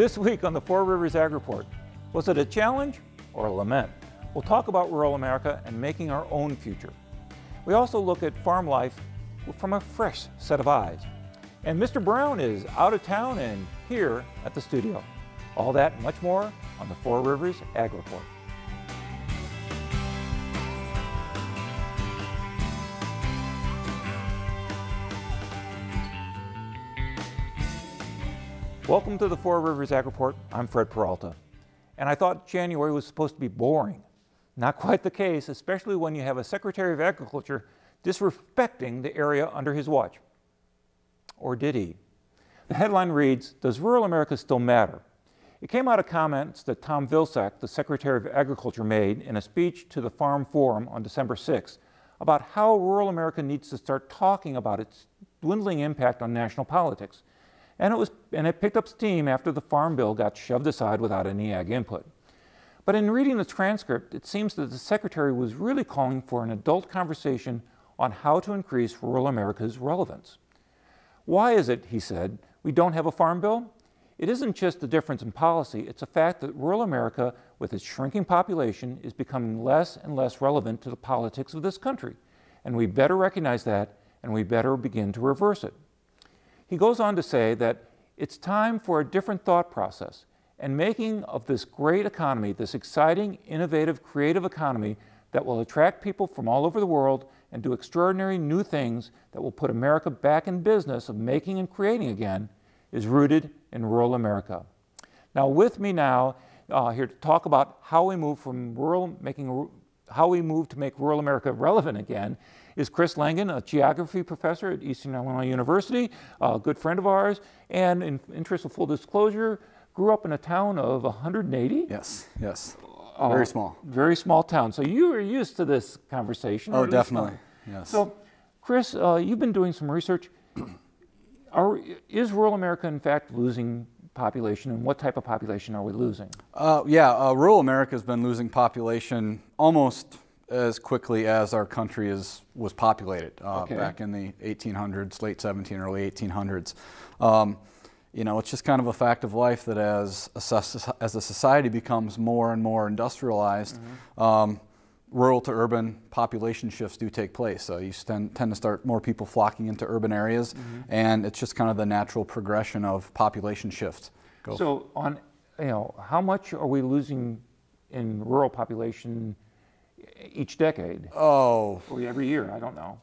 This week on the Four Rivers Ag Report, was it a challenge or a lament? We'll talk about rural America and making our own future. We also look at farm life from a fresh set of eyes. And Mr. Brown is out of town and here at the studio. All that and much more on the Four Rivers Ag Report. Welcome to the Four Rivers Ag Report. I'm Fred Peralta. And I thought January was supposed to be boring. Not quite the case, especially when you have a Secretary of Agriculture disrespecting the area under his watch. Or did he? The headline reads, "Does Rural America Still Matter?" It came out of comments that Tom Vilsack, the Secretary of Agriculture, made in a speech to the Farm Forum on December 6th about how rural America needs to start talking about its dwindling impact on national politics. And it picked up steam after the Farm Bill got shoved aside without any ag input. But in reading the transcript, it seems that the Secretary was really calling for an adult conversation on how to increase rural America's relevance. Why is it, he said, we don't have a Farm Bill? It isn't just a difference in policy, it's a fact that rural America, with its shrinking population, is becoming less and less relevant to the politics of this country. And we better recognize that, and we better begin to reverse it. He goes on to say that it's time for a different thought process and making of this great economy, this exciting, innovative, creative economy that will attract people from all over the world and do extraordinary new things that will put America back in business of making and creating again, is rooted in rural America. Now with me now, here to talk about how we move from how we move to make rural America relevant again is Chris Langen, a geography professor at Eastern Illinois University, a good friend of ours, and in interest of full disclosure, grew up in a town of 180? Yes, yes. Very small. Very small town. So you are used to this conversation. Oh, definitely, yes. So, Chris, you've been doing some research. Is rural America, in fact, losing population, and what type of population are we losing? Rural America has been losing population almost as quickly as our country was populated back in the 1800s, late 1700s, early 1800s. You know, it's just kind of a fact of life that as a society becomes more and more industrialized, rural to urban population shifts do take place. So you tend to start more people flocking into urban areas, and it's just kind of the natural progression of population shifts. So how much are we losing in rural population each decade? Oh, or every year, I don't know.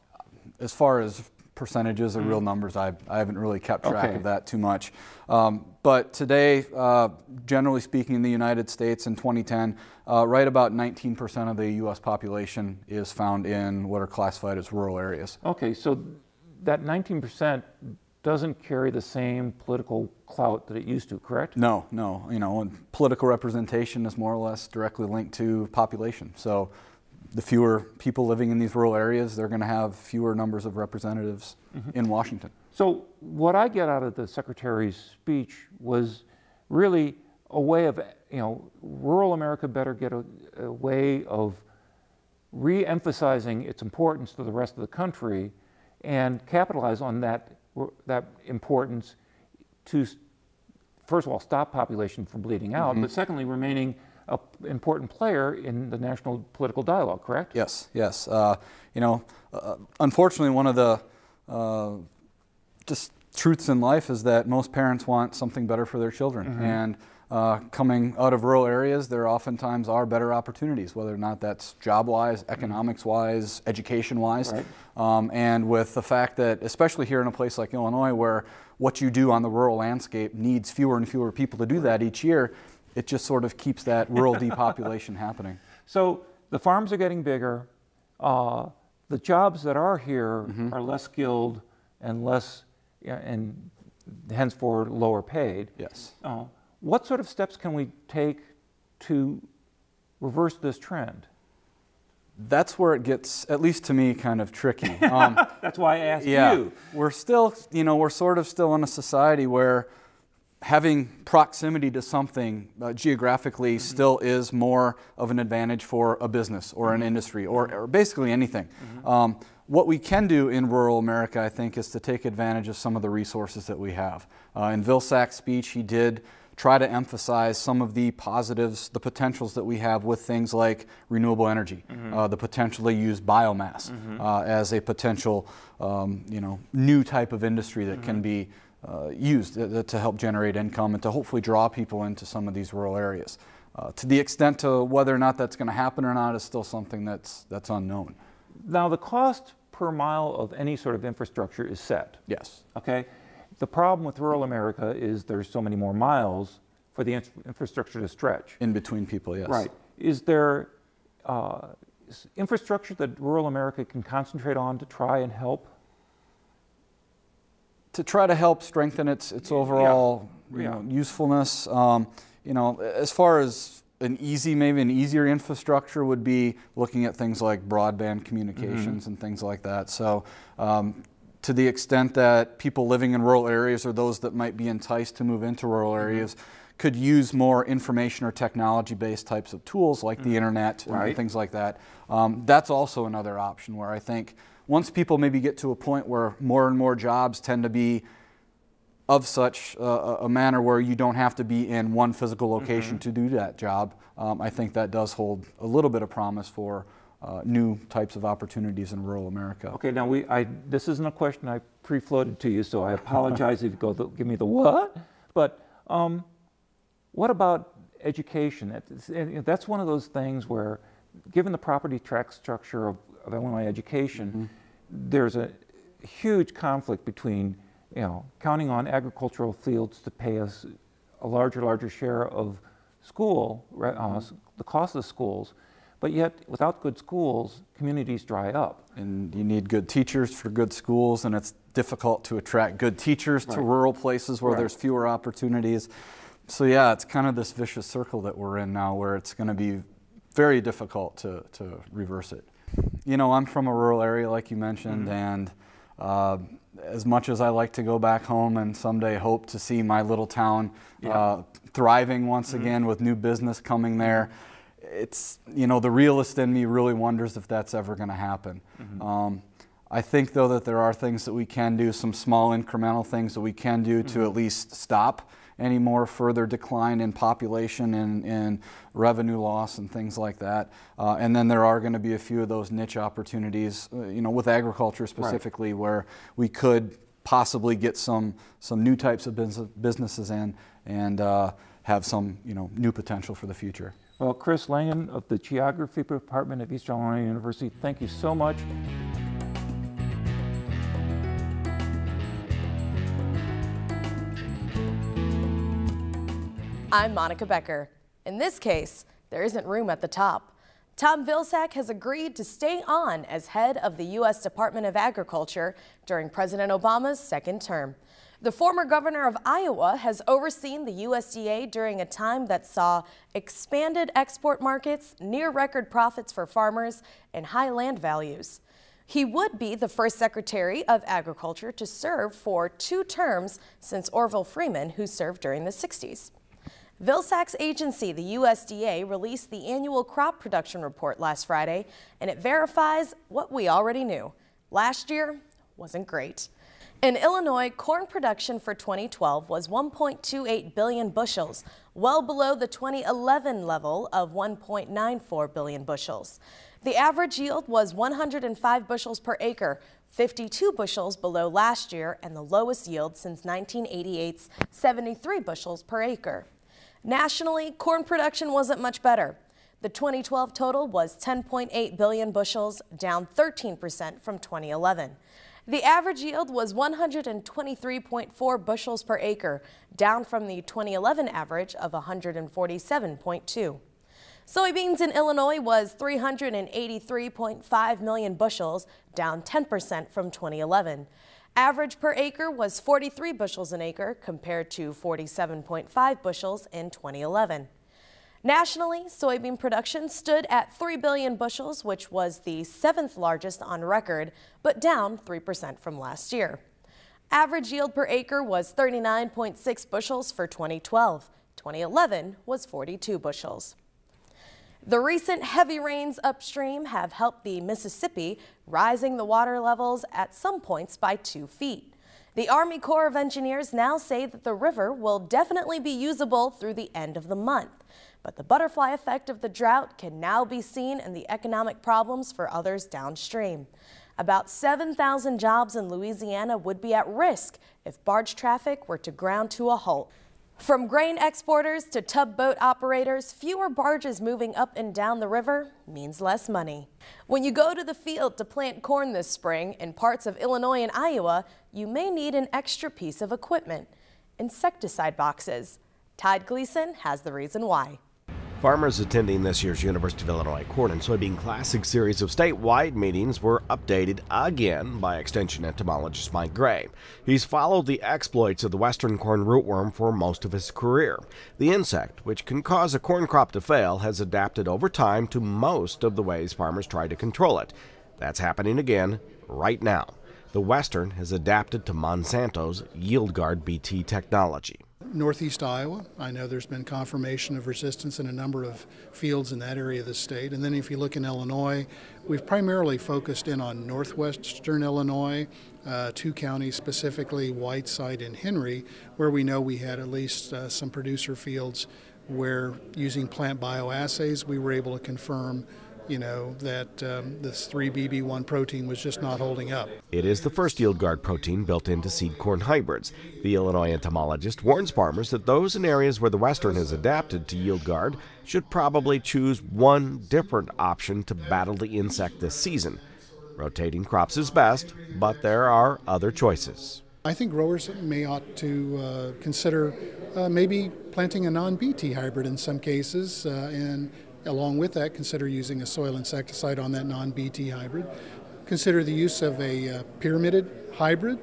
As far as percentages or real numbers, I haven't really kept track of that too much. But today, generally speaking, in the United States in 2010, right about 19% of the U.S. population is found in what are classified as rural areas. Okay, so that 19% doesn't carry the same political clout that it used to, correct? No. You know, political representation is more or less directly linked to population. So the fewer people living in these rural areas, they're going to have fewer numbers of representatives in Washington. So what I get out of the Secretary's speech was really a way of, rural America better get a way of re-emphasizing its importance to the rest of the country and capitalize on that importance to, first of all, stop population from bleeding out, but secondly, remaining an important player in the national political dialogue, correct? Yes. Unfortunately, one of the just truths in life is that most parents want something better for their children. And coming out of rural areas, there oftentimes are better opportunities, whether or not that's job-wise, economics-wise, education-wise. Right. And with the fact that, especially here in a place like Illinois, where what you do on the rural landscape needs fewer and fewer people to do that each year, it just sort of keeps that rural depopulation happening. So the farms are getting bigger. The jobs that are here are less skilled and less, and henceforth lower paid. Yes. What sort of steps can we take to reverse this trend? That's where it gets, at least to me, kind of tricky. That's why I asked you. We're still, we're sort of still in a society where having proximity to something geographically still is more of an advantage for a business or an industry or basically anything. What we can do in rural America, I think, is to take advantage of some of the resources that we have. In Vilsack's speech, he did try to emphasize some of the positives, the potentials that we have with things like renewable energy, the potential to use biomass as a potential, new type of industry that can be used to help generate income and to hopefully draw people into some of these rural areas. To the extent to whether or not that's going to happen or not is still something that's unknown. Now, the cost per mile of any sort of infrastructure is set. Yes. Okay. The problem with rural America is there's so many more miles for the infrastructure to stretch. In between people, yes. Right. Is there infrastructure that rural America can concentrate on to try and help? To try to help strengthen its overall usefulness. As far as maybe an easier infrastructure would be looking at things like broadband communications and things like that. So to the extent that people living in rural areas or those that might be enticed to move into rural areas could use more information or technology-based types of tools like the internet and things like that, that's also another option where I think once people maybe get to a point where more and more jobs tend to be of such a manner where you don't have to be in one physical location to do that job, I think that does hold a little bit of promise for new types of opportunities in rural America. Okay, now this isn't a question I pre-floated to you, so I apologize if you give me the what? But what about education? That's one of those things where, given the property tax structure of Illinois education, there's a huge conflict between counting on agricultural fields to pay us a larger share of the cost of schools, but yet without good schools, communities dry up. And you need good teachers for good schools, and it's difficult to attract good teachers to rural places where there's fewer opportunities. So yeah, it's kind of this vicious circle that we're in now where it's going to be very difficult to reverse it. I'm from a rural area like you mentioned, and as much as I like to go back home and someday hope to see my little town thriving once again with new business coming there, it's, the realist in me really wonders if that's ever going to happen. I think though that there are things that we can do, some small incremental things that we can do to at least stop any more further decline in population and revenue loss and things like that. And then there are going to be a few of those niche opportunities, with agriculture specifically, where we could possibly get some new types of businesses in and have some new potential for the future. Well, Chris Langen of the Geography Department of Eastern Illinois University, thank you so much. I'm Monica Becker. In this case, there isn't room at the top. Tom Vilsack has agreed to stay on as head of the U.S. Department of Agriculture during President Obama's second term. The former governor of Iowa has overseen the USDA during a time that saw expanded export markets, near record profits for farmers, and high land values. He would be the first Secretary of Agriculture to serve for 2 terms since Orville Freeman, who served during the 60s. Vilsack's agency, the USDA, released the annual crop production report last Friday, and it verifies what we already knew. Last year wasn't great. In Illinois, corn production for 2012 was 1.28 billion bushels, well below the 2011 level of 1.94 billion bushels. The average yield was 105 bushels per acre, 52 bushels below last year, and the lowest yield since 1988's 73 bushels per acre. Nationally, corn production wasn't much better. The 2012 total was 10.8 billion bushels, down 13% from 2011. The average yield was 123.4 bushels per acre, down from the 2011 average of 147.2. Soybeans in Illinois was 383.5 million bushels, down 10% from 2011. Average per acre was 43 bushels an acre compared to 47.5 bushels in 2011. Nationally, soybean production stood at 3 billion bushels, which was the 7th largest on record, but down 3% from last year. Average yield per acre was 39.6 bushels for 2012. 2011 was 42 bushels. The recent heavy rains upstream have helped the Mississippi, rising the water levels at some points by 2 feet. The Army Corps of Engineers now say that the river will definitely be usable through the end of the month. But the butterfly effect of the drought can now be seen in the economic problems for others downstream. About 7,000 jobs in Louisiana would be at risk if barge traffic were to ground to a halt. From grain exporters to tugboat operators, fewer barges moving up and down the river means less money. When you go to the field to plant corn this spring in parts of Illinois and Iowa, you may need an extra piece of equipment: insecticide boxes. Todd Gleason has the reason why. Farmers attending this year's University of Illinois Corn and Soybean Classic series of statewide meetings were updated again by Extension entomologist Mike Gray. He's followed the exploits of the western corn rootworm for most of his career. The insect, which can cause a corn crop to fail, has adapted over time to most of the ways farmers try to control it. That's happening again right now. The western has adapted to Monsanto's YieldGuard BT technology. Northeast Iowa, I know there's been confirmation of resistance in a number of fields in that area of the state. And then if you look in Illinois, we've primarily focused in on northwestern Illinois, 2 counties, specifically Whiteside and Henry, where we know we had at least some producer fields where, using plant bioassays, we were able to confirm that this 3BB1 protein was just not holding up. It is the first YieldGuard protein built into seed corn hybrids. The Illinois entomologist warns farmers that those in areas where the western has adapted to YieldGuard should probably choose one different option to battle the insect this season. Rotating crops is best, but there are other choices. I think growers may ought to consider maybe planting a non-BT hybrid in some cases, and along with that, consider using a soil insecticide on that non-BT hybrid. Consider the use of a pyramided hybrid.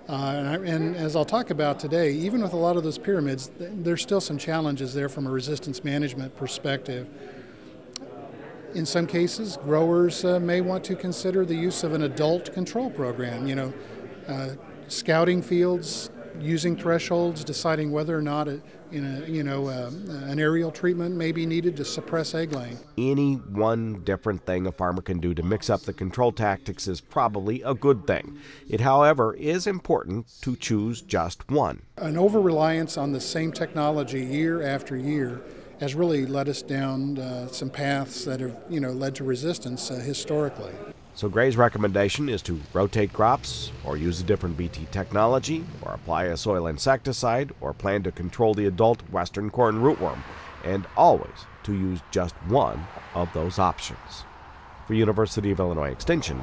And as I'll talk about today, even with a lot of those pyramids, there's still some challenges there from a resistance management perspective. In some cases, growers may want to consider the use of an adult control program, scouting fields, using thresholds, deciding whether or not an aerial treatment may be needed to suppress egg laying. Any one different thing a farmer can do to mix up the control tactics is probably a good thing. It, however, is important to choose just one. An over-reliance on the same technology year after year has really led us down some paths that have led to resistance historically. So Gray's recommendation is to rotate crops, or use a different BT technology, or apply a soil insecticide, or plan to control the adult western corn rootworm, and always to use just one of those options. For University of Illinois Extension,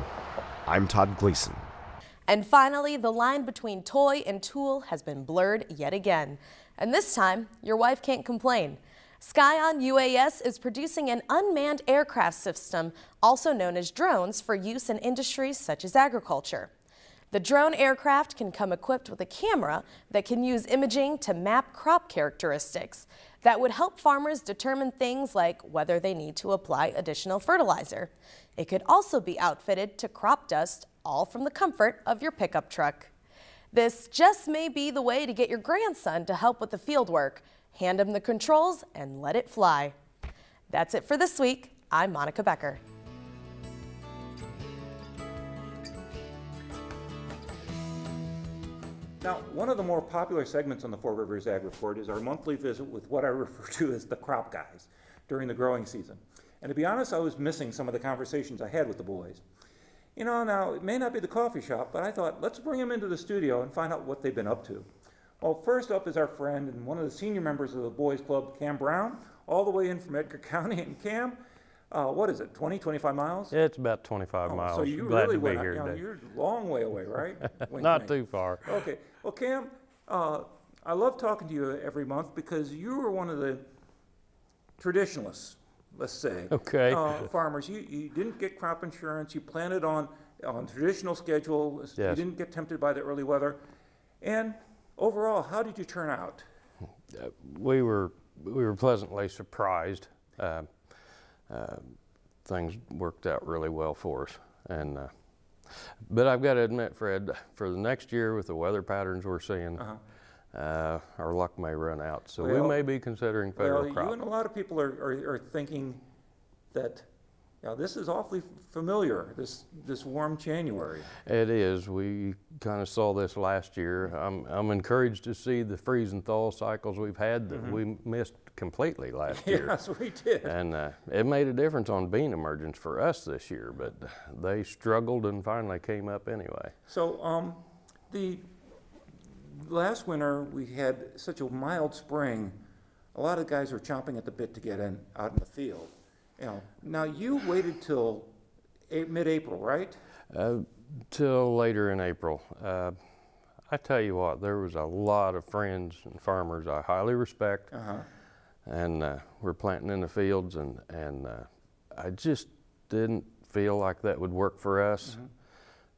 I'm Todd Gleason. And finally, the line between toy and tool has been blurred yet again. And this time, your wife can't complain. Scion UAS is producing an unmanned aircraft system, also known as drones, for use in industries such as agriculture. The drone aircraft can come equipped with a camera that can use imaging to map crop characteristics. That would help farmers determine things like whether they need to apply additional fertilizer. It could also be outfitted to crop dust, all from the comfort of your pickup truck. This just may be the way to get your grandson to help with the field work. Hand him the controls and let it fly. That's it for this week. I'm Monica Becker. Now, one of the more popular segments on the Four Rivers Ag Report is our monthly visit with what I refer to as the crop guys during the growing season. And to be honest, I was missing some of the conversations I had with the boys. Now, it may not be the coffee shop, but I thought, let's bring them into the studio and find out what they've been up to. Well, first up is our friend and one of the senior members of the Boys Club, Cam Brown, all the way in from Edgar County. And Cam, what is it, 20, 25 miles? It's about 25 miles. So you Glad really to be went, here today. you're a long way away, right? Not too far. Okay. Well, Cam, I love talking to you every month because you were one of the traditionalists, let's say. Okay. Farmers. You didn't get crop insurance. You planted on traditional schedule. Yes. You didn't get tempted by the early weather. And overall, how did you turn out? We were pleasantly surprised. Things worked out really well for us, and but I've got to admit, Fred, for the next year with the weather patterns we're seeing, our luck may run out. So we may be considering federal crop. You and a lot of people are thinking that Now, this is awfully familiar, this warm January. It is. We kind of saw this last year. I'm encouraged to see the freeze and thaw cycles we've had that we missed completely last year. Yes, we did. And it made a difference on bean emergence for us this year, but they struggled and finally came up anyway. So the last winter we had such a mild spring, a lot of guys were chomping at the bit to get out in the field. You know, now you waited till mid-April, right? Till later in April. I tell you what, there was a lot of friends and farmers I highly respect, and we're planting in the fields, and I just didn't feel like that would work for us.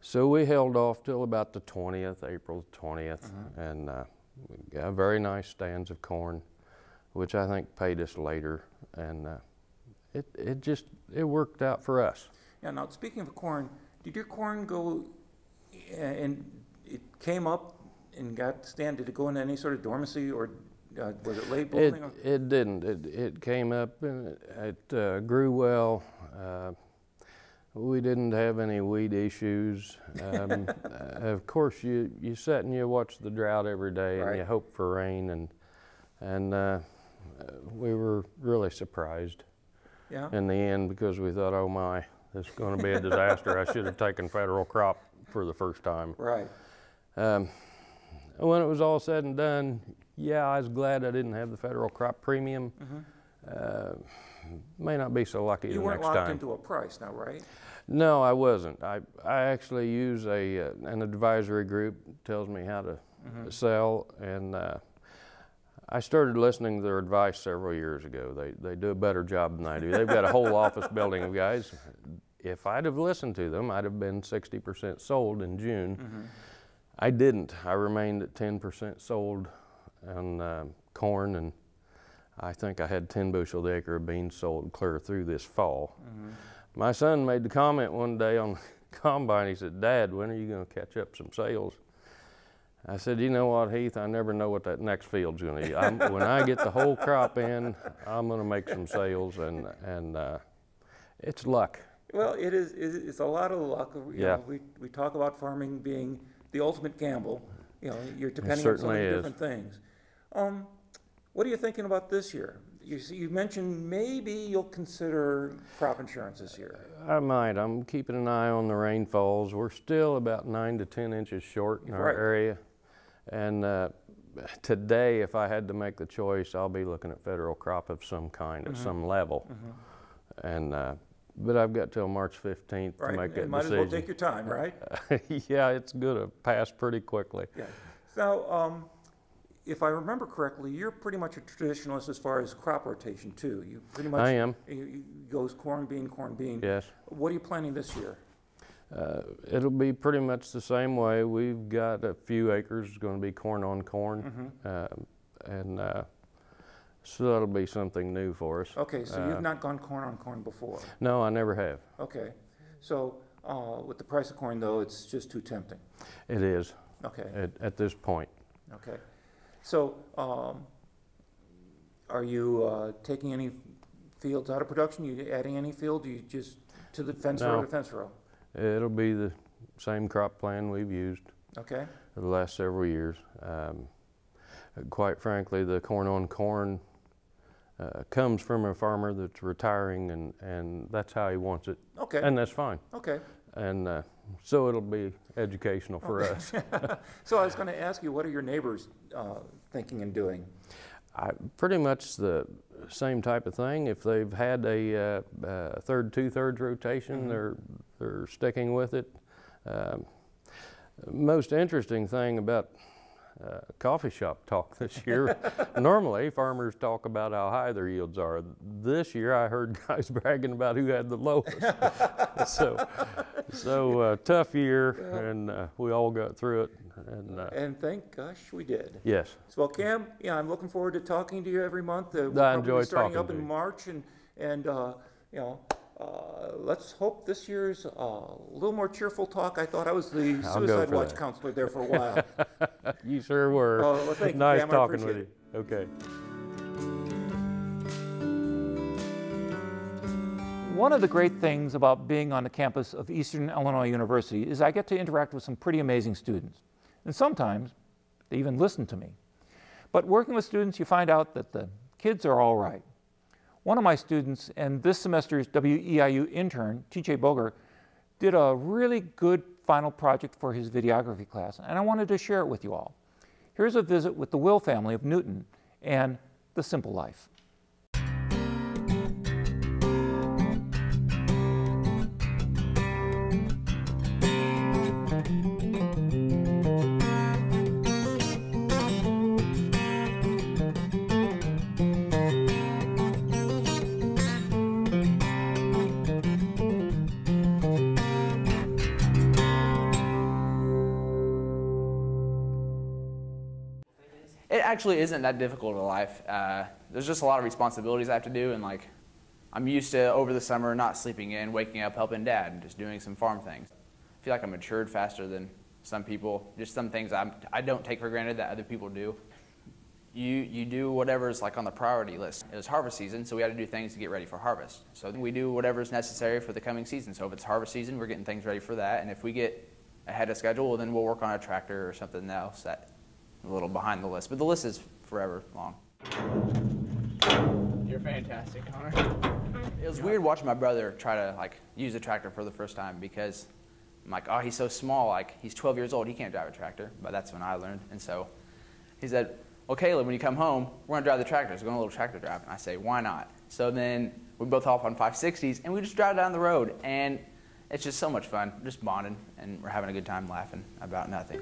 So we held off till about the 20th, April 20th, and we got very nice stands of corn, which I think paid us later, and it worked out for us. Yeah, now speaking of corn, did your corn go, and it came up and did it go into any sort of dormancy, or was it late blooming? It didn't. It came up and it grew well. We didn't have any weed issues. Of course, you sit and you watch the drought every day, and you hope for rain, and we were really surprised in the end, because we thought, oh my, this is going to be a disaster. I should have taken federal crop for the first time. Right. When it was all said and done, yeah, I was glad I didn't have the federal crop premium. May not be so lucky the next time. You weren't locked into a price now, right? No, I wasn't. I actually use an advisory group that tells me how to sell, and I started listening to their advice several years ago. They do a better job than I do. They've got a whole office building of guys. If I'd have listened to them, I'd have been 60% sold in June. I didn't. I remained at 10% sold on corn, and I think I had 10 bushel the acre of beans sold clear through this fall. My son made the comment one day on the combine. He said, "Dad, when are you going to catch up some sales?" I said, "You know what, Heath, I never know what that next field's going to be. When I get the whole crop in, I'm going to make some sales, and it's luck." Well, it's a lot of luck. You know, we talk about farming being the ultimate gamble. You know, you're depending on so many different things. What are you thinking about this year? You mentioned maybe you'll consider crop insurance this year. I might. I'm keeping an eye on the rainfalls. We're still about 9 to 10 inches short in our area. And today, if I had to make the choice, I'll be looking at federal crop of some kind at some level. And but I've got till March 15th to make that decision. Might as well take your time, right? Yeah, it's going to pass pretty quickly. Yeah. So, if I remember correctly, you're pretty much a traditionalist as far as crop rotation too. You pretty much. I am. It goes corn, bean, corn, bean. Yes. What are you planning this year? It'll be pretty much the same way. We've got a few acres going to be corn on corn, and so that'll be something new for us. Okay, so you've not gone corn on corn before? No, I never have. Okay, so with the price of corn though, it's just too tempting. It is. Okay. At this point. Okay, so are you taking any fields out of production? Are you adding any field? Do you just to the fence row to fence row? It'll be the same crop plan we've used for the last several years. Quite frankly, the corn on corn comes from a farmer that's retiring, and that's how he wants it. Okay. And that's fine. Okay. And so it'll be educational for us. So I was going to ask you, what are your neighbors thinking and doing? Pretty much the same type of thing. If they've had a third, 2/3 rotation, they're sticking with it. Most interesting thing about coffee shop talk this year, normally farmers talk about how high their yields are. This year I heard guys bragging about who had the lowest. so tough year, and we all got through it. And thank gosh we did. Yes. So, well, Cam, I'm looking forward to talking to you every month. I enjoy starting talking up in March, and let's hope this year's a little more cheerful talk. I thought I was the suicide watch counselor there for a while. You sure were. Well, thank you, nice Cam. talking with you. Okay. One of the great things about being on the campus of Eastern Illinois University is I get to interact with some pretty amazing students. And sometimes they even listen to me. But working with students, you find out that the kids are all right. One of my students and this semester's WEIU intern, TJ Boger, did a really good final project for his videography class, and I wanted to share it with you all. Here's a visit with the Will family of Newton and The Simple Life. It actually isn't that difficult of a life. There's just a lot of responsibilities I have to do, and like I'm used to over the summer not sleeping in, waking up, helping Dad, and just doing some farm things. I feel like I'm matured faster than some people. Just some things I don't take for granted that other people do. You do whatever's like on the priority list. It was harvest season, so we had to do things to get ready for harvest. So we do whatever's necessary for the coming season. So if it's harvest season, we're getting things ready for that, and if we get ahead of schedule, well, then we'll work on a tractor or something else that a little behind the list, but the list is forever long. You're fantastic, Connor. It was weird watching my brother try to like use a tractor for the first time because I'm like, oh, he's so small, like he's 12 years old, he can't drive a tractor, but that's when I learned. And so he said, well, Caleb, when you come home, we're gonna drive the tractor, so we're going a little tractor drive. And I say, why not? So then we both hop on 560s and we just drive down the road, and it's just so much fun, just bonding, and we're having a good time laughing about nothing.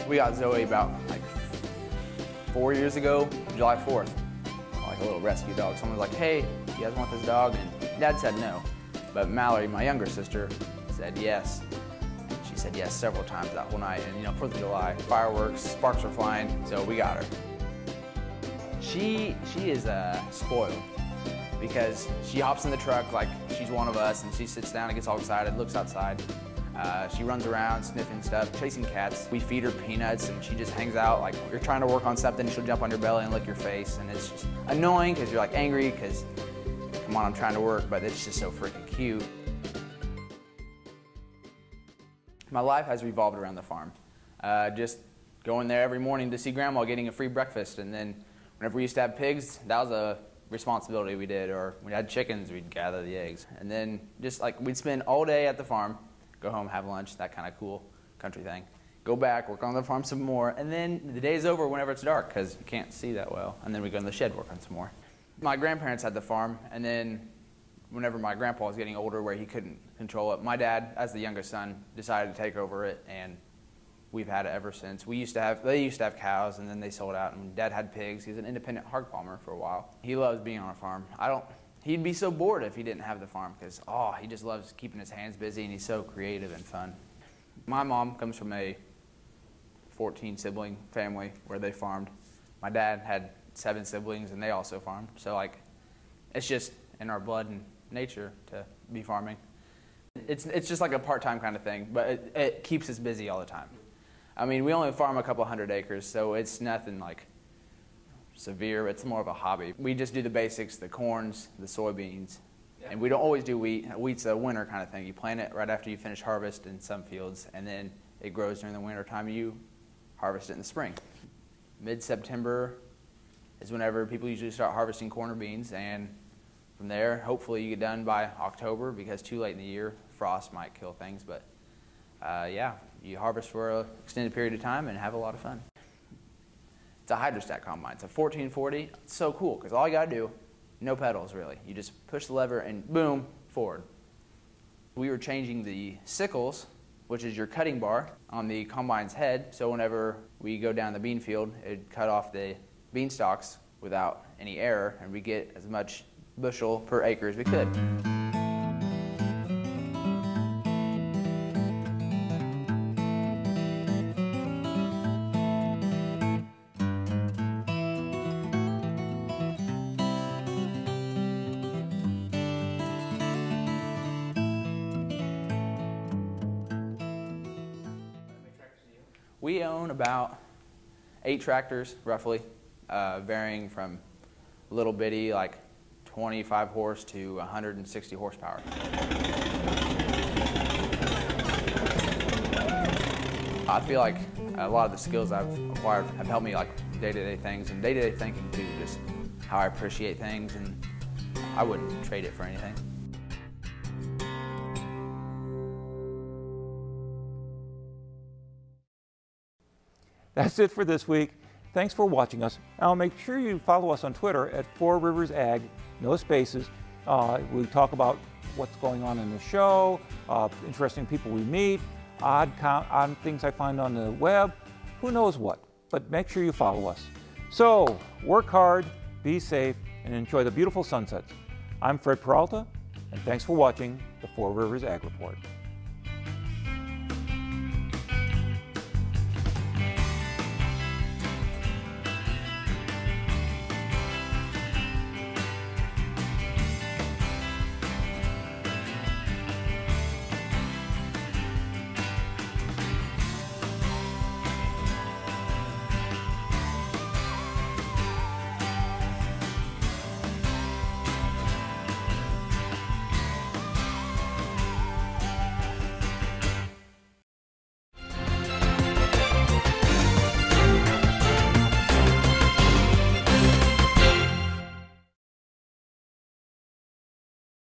We got Zoe about like 4 years ago, July 4th, like a little rescue dog. Someone was like, hey, you guys want this dog? And Dad said no. But Mallory, my younger sister, said yes. And she said yes several times that whole night. And you know, 4th of July, fireworks, sparks were flying, so we got her. She is spoiled because she hops in the truck like she's one of us, and she sits down and gets all excited, looks outside. She runs around sniffing stuff, chasing cats. We feed her peanuts and she just hangs out. Like you're trying to work on something, she'll jump on your belly and lick your face, and it's just annoying because you're like angry because, come on, I'm trying to work, but it's just so freaking cute. My life has revolved around the farm. Just going there every morning to see Grandma getting a free breakfast, and then whenever we used to have pigs, that was a responsibility we did, or we had chickens, we'd gather the eggs. And then just like we'd spend all day at the farm, go home, have lunch, that kind of cool country thing. Go back, work on the farm some more, and then the day's over whenever it's dark because you can't see that well. And then we go in the shed, work on some more. My grandparents had the farm, and then whenever my grandpa was getting older where he couldn't control it, my dad, as the youngest son, decided to take over it, and we've had it ever since. They used to have cows, and then they sold out, and Dad had pigs. He's an independent hog farmer for a while. He loves being on a farm. He'd be so bored if he didn't have the farm because, he just loves keeping his hands busy, and he's so creative and fun. My mom comes from a 14-sibling family where they farmed. My dad had 7 siblings, and they also farmed. So, like, it's just in our blood and nature to be farming. It's just like a part-time kind of thing, but it keeps us busy all the time. I mean, we only farm a couple 100 acres, so it's nothing like severe. It's more of a hobby. We just do the basics, the corns, the soybeans, and we don't always do wheat. Wheat's a winter kind of thing. You plant it right after you finish harvest in some fields, and then it grows during the winter time. You harvest it in the spring. Mid-September is whenever people usually start harvesting corn or beans, and from there, hopefully you get done by October because too late in the year, frost might kill things, but yeah, you harvest for an extended period of time and have a lot of fun. It's a hydrostat combine. It's a 1440. It's so cool because all you got to do, no pedals really. You just push the lever and boom, forward. We were changing the sickles, which is your cutting bar, on the combine's head. So whenever we go down the bean field, it'd cut off the bean stalks without any error, and we get as much bushel per acre as we could. We own about 8 tractors, roughly, varying from little bitty, like 25 horse to 160 horsepower. I feel like a lot of the skills I've acquired have helped me like day-to-day things and day-to-day thinking too, just how I appreciate things, and I wouldn't trade it for anything. That's it for this week. Thanks for watching us. Now make sure you follow us on Twitter at 4 Rivers Ag, no spaces. We talk about what's going on in the show, interesting people we meet, odd things I find on the web, who knows what. But make sure you follow us. So work hard, be safe, and enjoy the beautiful sunsets. I'm Fred Peralta, and thanks for watching the 4 Rivers Ag Report.